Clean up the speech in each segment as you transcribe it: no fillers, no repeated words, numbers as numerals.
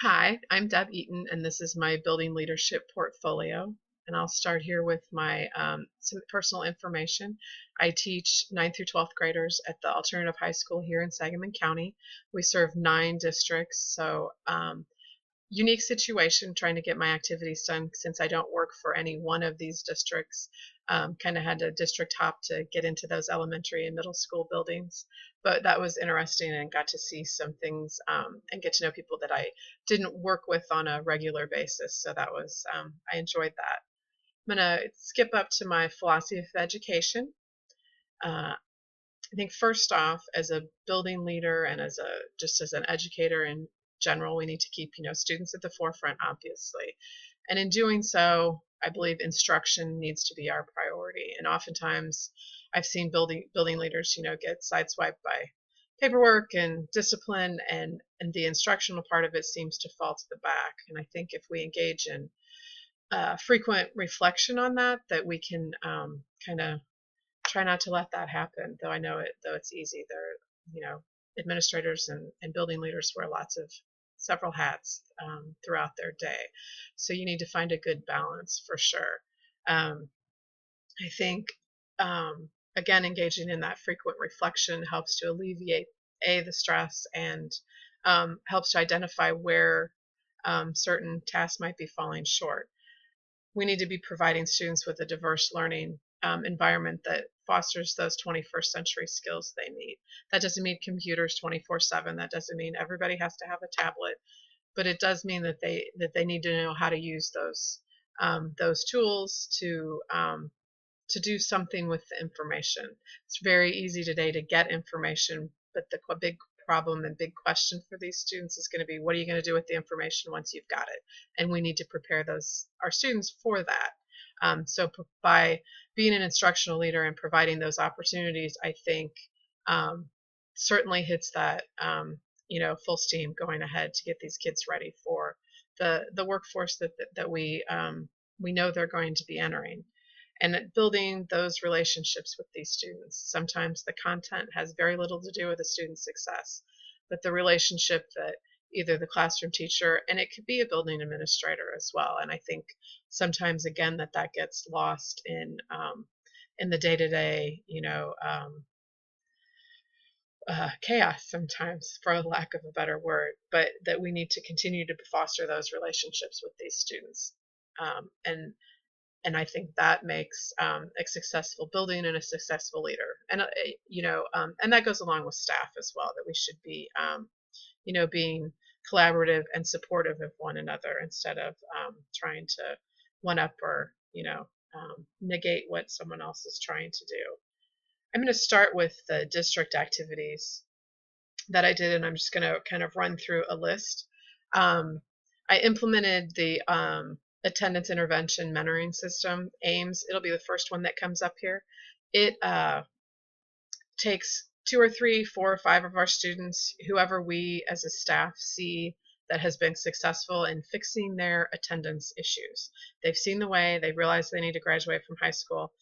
Hi, I'm Deb Eaton, and this is my building leadership portfolio. And I'll start here with my some personal information. I teach 9th through 12th graders at the alternative high school here in Sangamon County. We serve 9 districts, so unique situation trying to get my activities done since I don't work for any one of these districts. Kind of had to district hop to get into those elementary and middle school buildings, but that was interesting and got to see some things and get to know people that I didn't work with on a regular basis. So that was I enjoyed that. I'm gonna skip up to my philosophy of education. I think first off, as a building leader and as a just as an educator in general, we need to keep students at the forefront, obviously, and in doing so, I believe instruction needs to be our priority. And oftentimes, I've seen building leaders, get sideswiped by paperwork and discipline, and the instructional part of it seems to fall to the back. And I think if we engage in frequent reflection on that, that we can kind of try not to let that happen, though I know it, though it's easy. There, administrators and building leaders wear lots of several hats throughout their day. So you need to find a good balance for sure. Um, I think, again, engaging in that frequent reflection helps to alleviate the stress and helps to identify where certain tasks might be falling short. We need to be providing students with a diverse learning environment that fosters those 21st century skills they need. That doesn't mean computers 24/7. That doesn't mean everybody has to have a tablet, but it does mean that they need to know how to use those tools to do something with the information. It's very easy today to get information, but the big problem and big question for these students is going to be, what are you going to do with the information once you've got it? And we need to prepare our students for that. So by being an instructional leader and providing those opportunities, I think um, certainly hits that full steam going ahead to get these kids ready for the workforce that we know they're going to be entering, and building those relationships with these students. Sometimes the content has very little to do with the student's success, but the relationship that either the classroom teacher, and it could be a building administrator as well. And I think sometimes again that gets lost in the day-to-day, chaos sometimes, for lack of a better word, but that we need to continue to foster those relationships with these students. And I think that makes a successful building and a successful leader. And and that goes along with staff as well. That we should be, being collaborative and supportive of one another instead of trying to one up or negate what someone else is trying to do. I'm going to start with the district activities that I did, and I'm just going to kind of run through a list. I implemented the attendance intervention mentoring system, AIMS. It'll be the first one that comes up here. It takes 2 or 3, 4 or 5 of our students, whoever we as a staff see that has been successful in fixing their attendance issues. They've seen the way, they realize they need to graduate from high school,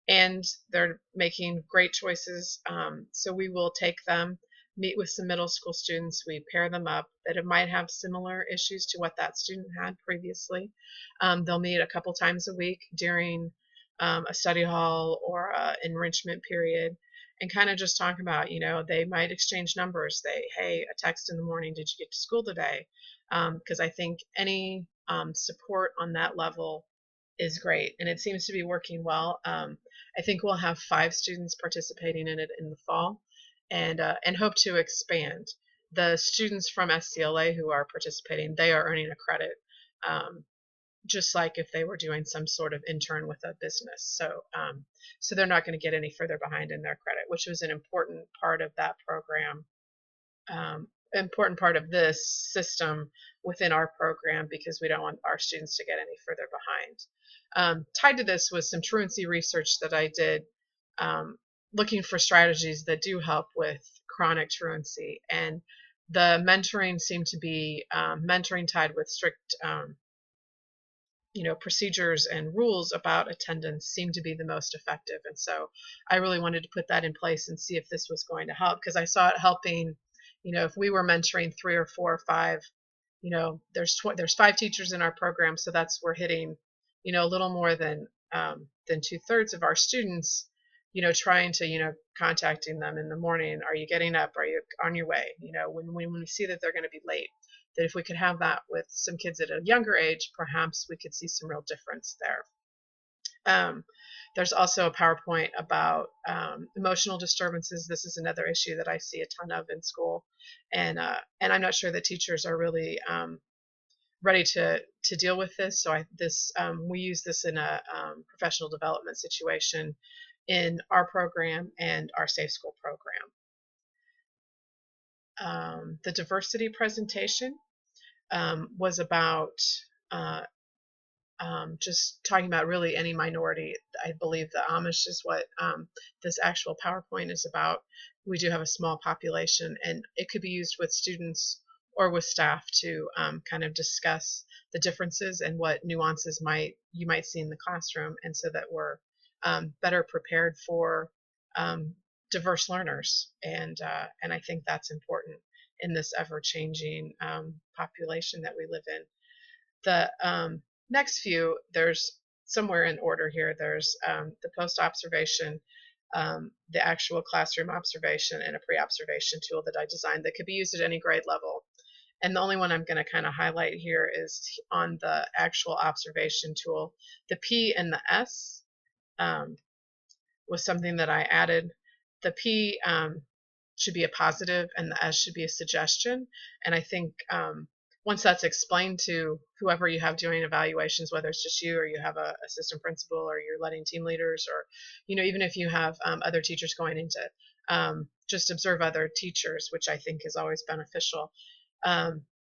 and they're making great choices. So we will take them, meet with some middle school students. We pair them up that it might have similar issues to what that student had previously. They'll meet a couple times a week during a study hall or an enrichment period, and kind of just talk about, they might exchange numbers. Hey, a text in the morning, did you get to school today? Because I think any support on that level is great, and it seems to be working well. I think we'll have 5 students participating in it in the fall, and hope to expand. The students from SCLA who are participating, they are earning a credit, just like if they were doing some sort of intern with a business. So they're not going to get any further behind in their credit, which was an important part of that program, important part of this system within our program, because we don't want our students to get any further behind. Tied to this was some truancy research that I did, looking for strategies that do help with chronic truancy, and the mentoring seemed to be mentoring tied with strict procedures and rules about attendance seem to be the most effective. And so I really wanted to put that in place and see if this was going to help, because I saw it helping. If we were mentoring 3 or 4 or 5 there's 5 teachers in our program, so we're hitting, a little more than 2/3 of our students, trying to, contacting them in the morning. Are you getting up? Are you on your way? When we see that they're going to be late, that if we could have that with some kids at a younger age, perhaps we could see some real difference there. There's also a PowerPoint about emotional disturbances. This is another issue that I see a ton of in school, and I'm not sure that teachers are really ready to deal with this. So we use this in a professional development situation in our program and our Safe School program. The diversity presentation was about just talking about really any minority. I believe the Amish is what this actual PowerPoint is about. We do have a small population, and it could be used with students or with staff to kind of discuss the differences and what nuances you might see in the classroom, and so that we're better prepared for diverse learners. And I think that's important in this ever-changing population that we live in. The next few, there's somewhere in order here, there's the post-observation, the actual classroom observation, and a pre-observation tool that I designed that could be used at any grade level. And the only one I'm going to kind of highlight here is on the actual observation tool. The P and the S was something that I added. The P should be a positive, and the S should be a suggestion. And I think once that's explained to whoever you have doing evaluations, whether it's just you or you have a assistant principal or you're letting team leaders, or even if you have other teachers going into just observe other teachers, which I think is always beneficial.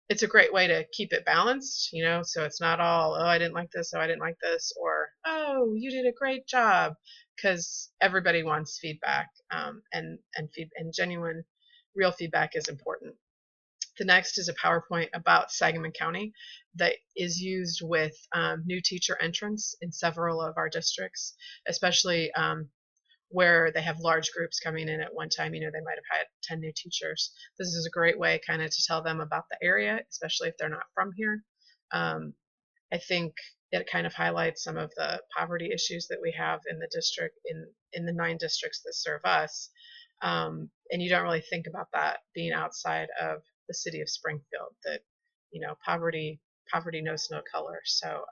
It's a great way to keep it balanced, so it's not all, oh, I didn't like this, oh, I didn't like this, or, oh, you did a great job, because everybody wants feedback, and genuine, real feedback is important. The next is a PowerPoint about Sangamon County that is used with new teacher entrants in several of our districts, especially where they have large groups coming in at one time. They might have had 10 new teachers. This is a great way kind of to tell them about the area, especially if they're not from here. I think it kind of highlights some of the poverty issues that we have in the district, in the 9 districts that serve us. And you don't really think about that being outside of the city of Springfield, that poverty knows no color. So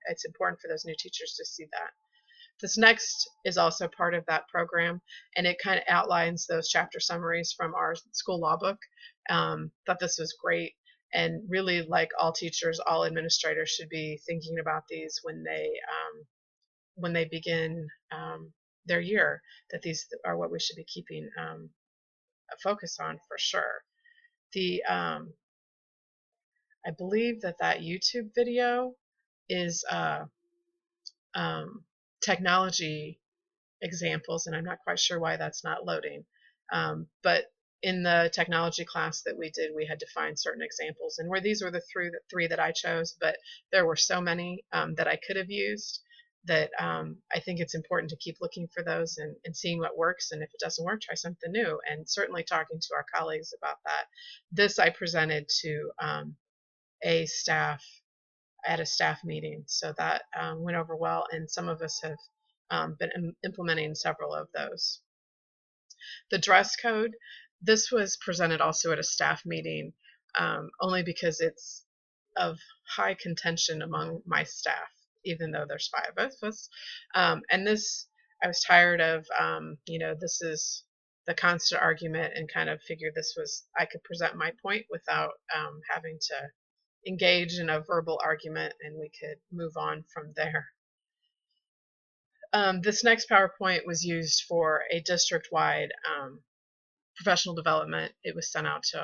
it's important for those new teachers to see that. This next is also part of that program, and it kind of outlines those chapter summaries from our school law book. Thought this was great, and really, like all teachers, all administrators should be thinking about these when they begin their year, that these are what we should be keeping a focus on for sure. I believe that YouTube video is technology examples, and I'm not quite sure why that's not loading. But in the technology class that we did, we had to find certain examples, and these were the three that I chose, but there were so many that I could have used, that I think it's important to keep looking for those and seeing what works, and if it doesn't work, try something new, and certainly talking to our colleagues about that. This I presented to a staff at a staff meeting, so that went over well, and some of us have been implementing several of those. The dress code, this was presented also at a staff meeting, only because it's of high contention among my staff, even though there's 5 of us. And this, I was tired of, this is the constant argument, and kind of figured I could present my point without having to engage in a verbal argument, and we could move on from there. This next PowerPoint was used for a district-wide professional development. It was sent out to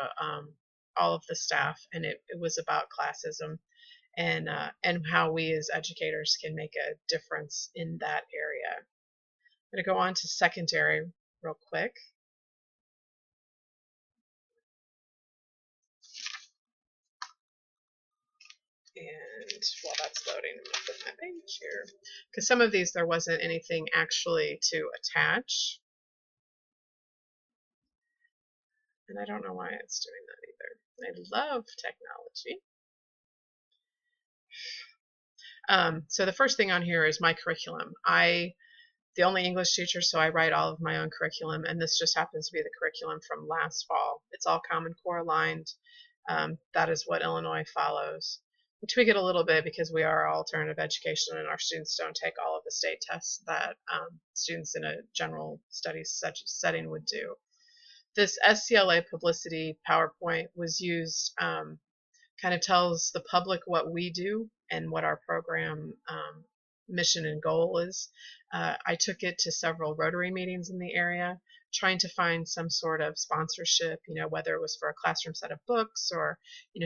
all of the staff, and it was about classism and how we as educators can make a difference in that area. I'm going to go on to secondary real quick. And while that's loading, I'm going to flip my page here, because some of these there wasn't anything actually to attach. And I don't know why it's doing that either. I love technology. So the first thing on here is my curriculum. The only English teacher, so I write all of my own curriculum, and this just happens to be the curriculum from last fall. It's all Common Core aligned. That is what Illinois follows. We tweak it a little bit because we are alternative education, and our students don't take all of the state tests that students in a general studies setting would do. This SCLA publicity PowerPoint was used, kind of tells the public what we do and what our program mission and goal is. I took it to several Rotary meetings in the area, trying to find some sort of sponsorship, whether it was for a classroom set of books or,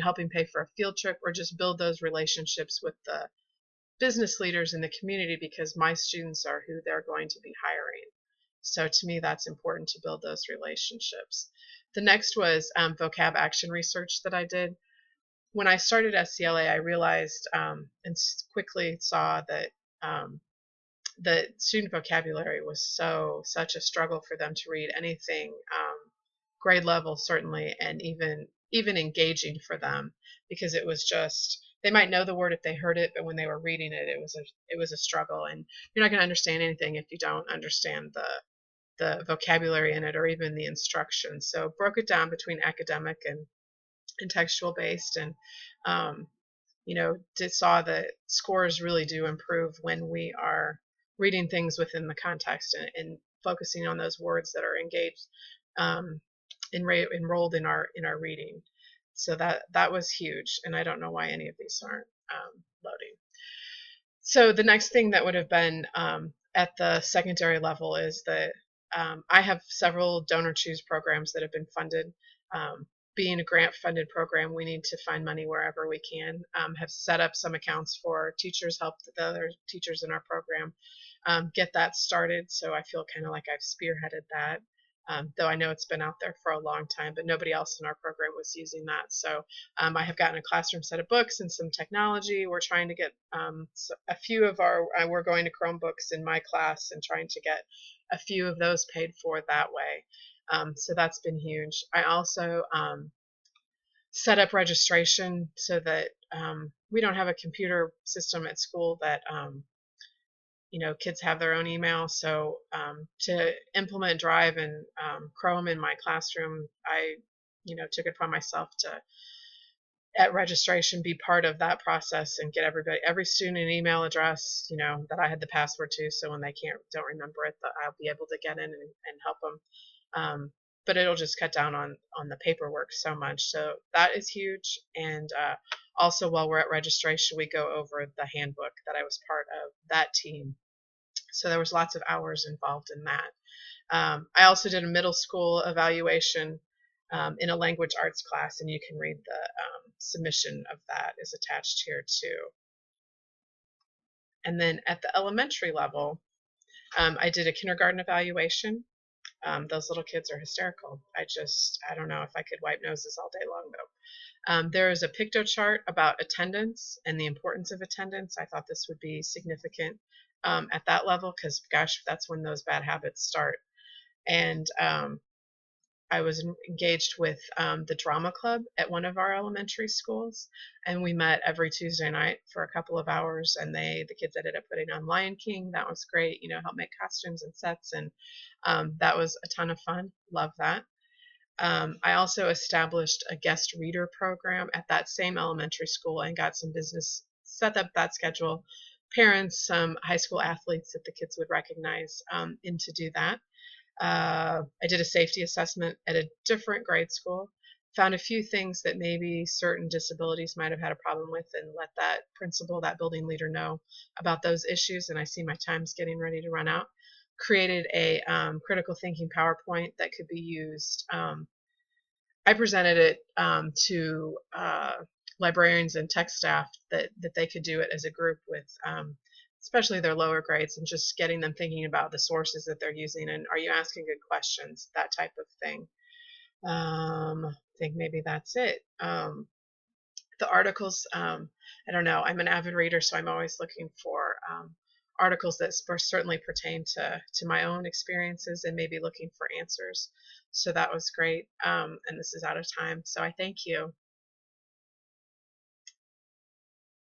helping pay for a field trip, or just build those relationships with the business leaders in the community, because my students are who they're going to be hiring. So to me, that's important to build those relationships. The next was vocab action research that I did. When I started SCLA, I realized and quickly saw that the student vocabulary was such a struggle for them to read anything grade level, certainly, and even engaging for them, because it was just, they might know the word if they heard it, but when they were reading it, it was a struggle, and you're not going to understand anything if you don't understand the vocabulary in it, or even the instructions. So broke it down between academic and textual based, and saw that scores really do improve when we are reading things within the context, and focusing on those words that are engaged, enrolled in our reading. So that was huge, and I don't know why any of these aren't loading. So the next thing that would have been at the secondary level is that I have several donor choose programs that have been funded. Being a grant-funded program, we need to find money wherever we can. Have set up some accounts for teachers, helped the other teachers in our program get that started. So I feel kind of like I've spearheaded that, though I know it's been out there for a long time, but nobody else in our program was using that. So I have gotten a classroom set of books and some technology. We're trying to get a few of we're going to Chromebooks in my class and trying to get a few of those paid for that way. So that's been huge. I also set up registration so that we don't have a computer system at school that kids have their own email. So to implement Drive and Chrome in my classroom, I took it upon myself to, at registration, be part of that process and get every student an email address that I had the password to, so when they don't remember it, that I'll be able to get in and help them. But it'll just cut down on the paperwork so much. So that is huge. And also, while we're at registration, we go over the handbook that I was part of that team. So there was lots of hours involved in that. I also did a middle school evaluation in a language arts class, and you can read the submission of that is attached here too. And then at the elementary level, I did a kindergarten evaluation. Those little kids are hysterical. I don't know if I could wipe noses all day long, though. There is a picto chart about attendance and the importance of attendance. I thought this would be significant at that level, because gosh, that's when those bad habits start. And I was engaged with the drama club at one of our elementary schools, and we met every Tuesday night for a couple of hours, and the kids ended up putting on Lion King. That was great, help make costumes and sets, and that was a ton of fun. Love that. I also established a guest reader program at that same elementary school and got some business, set up that schedule, parents, some high school athletes that the kids would recognize, in to do that. I did a safety assessment at a different grade school, found a few things that maybe certain disabilities might have had a problem with, and let that principal, that building leader, know about those issues. And I see my time's getting ready to run out. Created a critical thinking PowerPoint that could be used. I presented it to librarians and tech staff that they could do it as a group with especially their lower grades, and just getting them thinking about the sources that they're using, and are you asking good questions, that type of thing. I think maybe that's it. The articles, I don't know, I'm an avid reader, so I'm always looking for articles that certainly pertain to my own experiences, and maybe looking for answers. So that was great. And this is out of time, so I thank you.